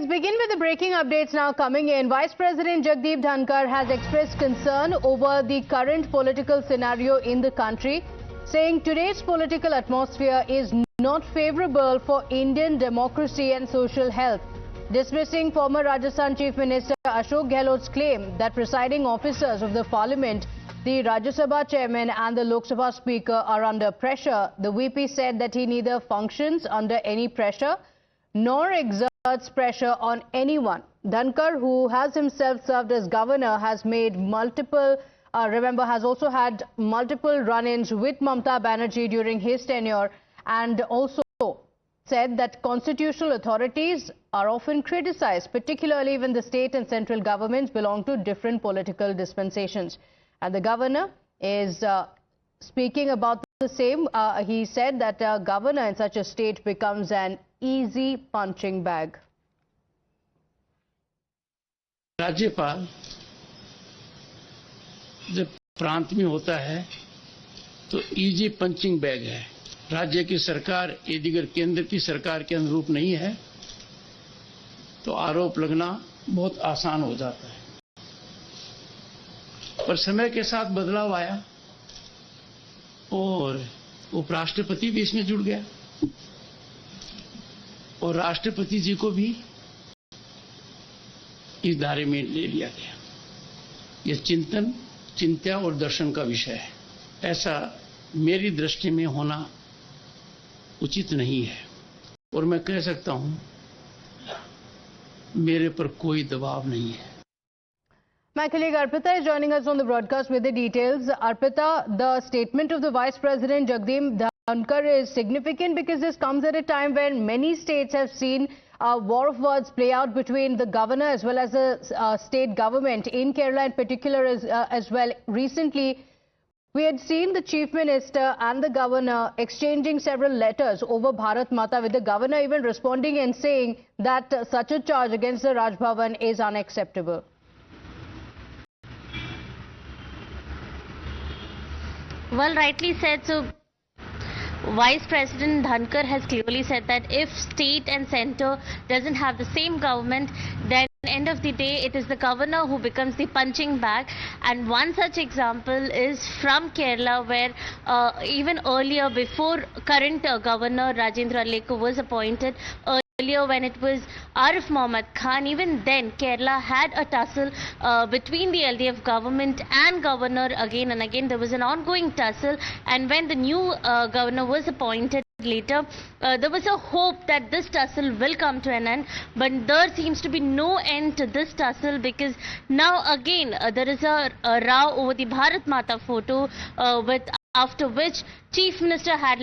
let's begin with the breaking updates now coming in. Vice President Jagdeep Dhankar has expressed concern over the current political scenario in the country, saying today's political atmosphere is not favorable for Indian democracy and social health, dismissing former Rajasthan Chief Minister Ashok Gehlot's claim that presiding officers of the Parliament, the Rajya Sabha Chairman and the Lok Sabha Speaker are under pressure. The VP said that he neither functions under any pressure nor exerts pressure on anyone. Dhankar, who has himself served as governor, has made has also had multiple run-ins with Mamata Banerjee during his tenure, and also said that constitutional authorities are often criticized, particularly when the state and central governments belong to different political dispensations. And the governor is speaking about the same. He said that a governor in such a state becomes an easy punching bag. राज्यपाल जब प्रांत में होता है तो easy punching bag है। राज्य की सरकार यदि केंद्र की सरकार के अनुरूप नहीं है तो आरोप लगना बहुत आसान हो जाता है। पर समय के साथ बदलाव आया और उपराष्ट्रपति भी इसमें जुड़ गया और राष्ट्रपति जी को भी इस दायरे में ले लिया गया। यह चिंतन, चिंता और दर्शन का विषय है। ऐसा मेरी दृष्टि में होना उचित नहीं है और मैं कह सकता हूं मेरे पर कोई दबाव नहीं है। My colleague Arpita is joining us on the broadcast with the details. Arpita, the statement of the Vice President Jagdeep Dhankar is significant because this comes at a time when many states have seen a war of words play out between the governor as well as the state government. In Kerala in particular as well, recently we had seen the Chief Minister and the governor exchanging several letters over Bharat Mata, with the governor even responding and saying that such a charge against the Raj Bhavan is unacceptable. Well, rightly said. So, Vice President Dhankar has clearly said that if state and centre doesn't have the same government, then at the end of the day, it is the governor who becomes the punching bag. And one such example is from Kerala, where even earlier, before current governor Rajendra Arleker was appointed, earlier when it was Arif Mohammad Khan, even then Kerala had a tussle between the LDF government and governor again and again. There was an ongoing tussle, and when the new governor was appointed later, there was a hope that this tussle will come to an end, but there seems to be no end to this tussle, because now again there is a row over the Bharat Mata photo, after which Chief Minister had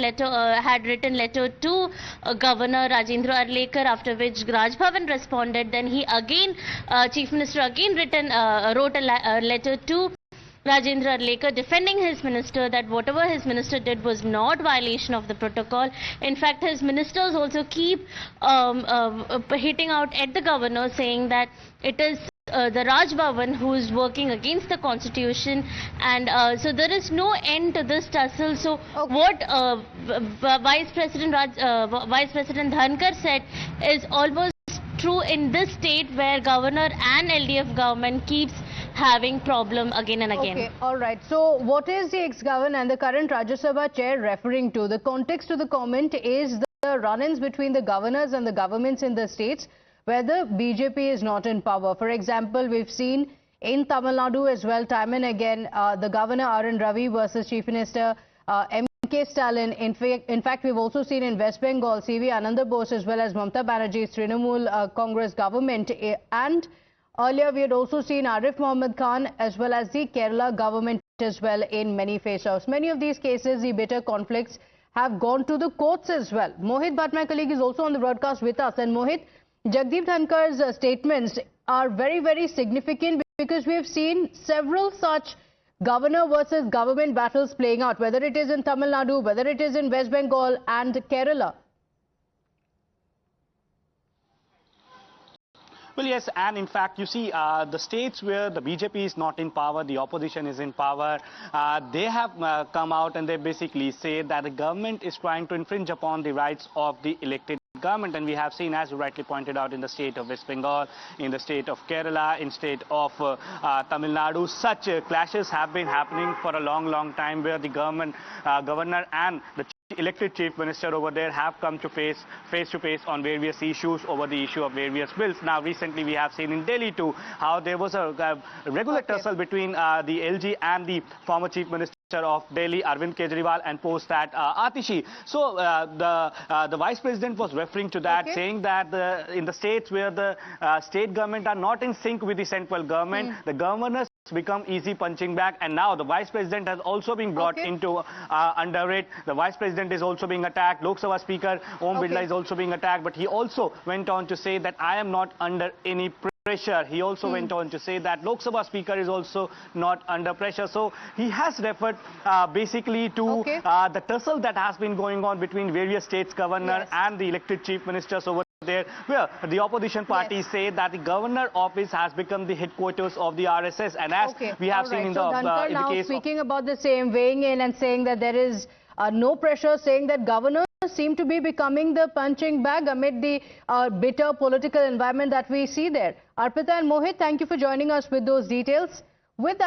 written letter to Governor Rajendra Arleker, after which Raj Bhavan responded. Then he again, Chief Minister again wrote a letter to Rajendra Arleker defending his minister, that whatever his minister did was not violation of the protocol. In fact, his ministers also keep hitting out at the governor, saying that it is the Raj Bhavan who is working against the constitution, and so there is no end to this tussle. So what Vice President Dhankar said is almost true in this state, where governor and LDF government keeps having problem again and again. Okay, all right. So what is the ex-governor and the current Rajya Sabha chair referring to? The context of the comment is the run-ins between the governors and the governments in the states where the BJP is not in power. For example, we've seen in Tamil Nadu as well, time and again, the governor R.N. Ravi versus Chief Minister M.K. Stalin. In fact, we've also seen in West Bengal, C.V. Ananda Bose as well as Mamata Banerjee's Trinamool Congress government. And earlier, we had also seen Arif Mohammad Khan as well as the Kerala government as well in many face-offs. Many of these cases, the bitter conflicts have gone to the courts as well. Mohit Bhatt, my colleague, is also on the broadcast with us. And Mohit, Jagdeep Dhankar's statements are very, very significant because we have seen several such governor versus government battles playing out, whether it is in Tamil Nadu, whether it is in West Bengal and Kerala. Well, yes, and in fact, you see, the states where the BJP is not in power, the opposition is in power, they have come out and they basically say that the government is trying to infringe upon the rights of the elected government, and we have seen, as you rightly pointed out, in the state of West Bengal, in the state of Kerala, in state of Tamil Nadu, such clashes have been happening for a long time, where the governor and the elected chief minister over there have come to face to face on various issues over the issue of various bills. Now recently we have seen in Delhi too how there was a regular tussle between the LG and the former chief minister of Delhi, Arvind Kejriwal, and post that Atishi. So the vice president was referring to that, saying that in the states where the state government are not in sync with the central government, the governors become easy punching bag, and now the vice president has also been brought into under it. The vice president is also being attacked. Lok Sabha Speaker Om Birla is also being attacked, but he also went on to say that I am not under any pressure. He also went on to say that Lok Sabha Speaker is also not under pressure. So he has referred basically to the tussle that has been going on between various states governor and the elected chief ministers over there, where the opposition parties say that the governor office has become the headquarters of the RSS, and as we have seen in the, Dhankar in the now case speaking about the same, weighing in and saying that there is no pressure, saying that governors seem to be becoming the punching bag amid the bitter political environment that we see there. Arpita and Mohit, thank you for joining us with those details. With that